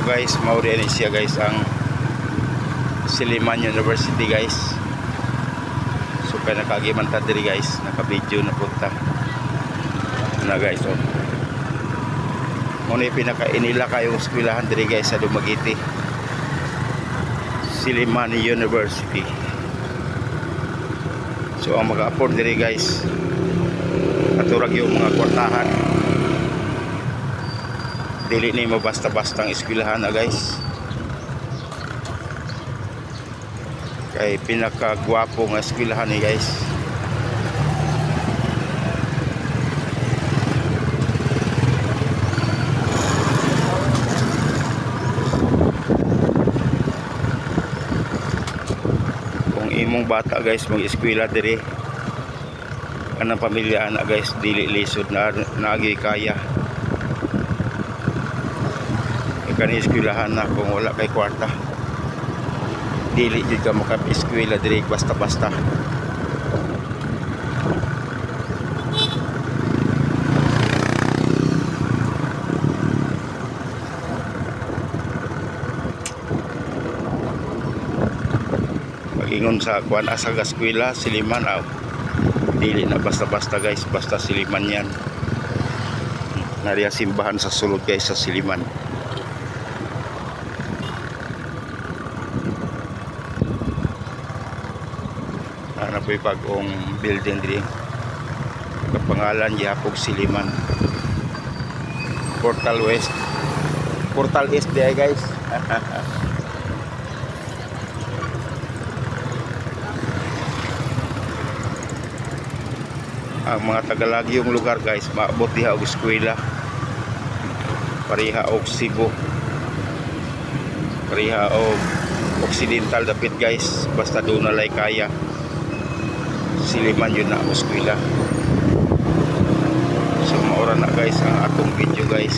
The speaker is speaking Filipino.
guys, mao din siya guys ang Silliman University guys. So kaya nakagiman ta diri guys, naka-video na punta na guys. Oh, muna pinaka-inila kayong eskwelahan diri guys sa Dumaguete, Silliman University. So ang mag-afford diri guys, katurag yung mga kwartahan, dili ni mo basta-bastang eskwelahan na guys. Kay pinakagwapo nga eskwelahan ni guys. Kung imong bata guys mag-eskwela diri, kanang pamilya na guys, dili lisod na nagi kaya. Kani eskwelahan na kung wala kay kwarta, dili jud ka maka-eskwela diri basta-basta. Pagingon sa kuan asa eskwela Silliman, dili na basta-basta guys, basta Silliman yan. Nariya simbahan sa sulod guys sa Silliman. Ano po yung bagong building diri, kapangalan Yapog Silliman, Portal West, Portal East di guys. Ang mga tagalagyong lugar guys, maabot diha og eskwela, pariha og Cebu, pariha og Occidental dapit guys, basta doon nalay kaya. Silliman yun na ang eskwela. So maura na guys ang atong video guys.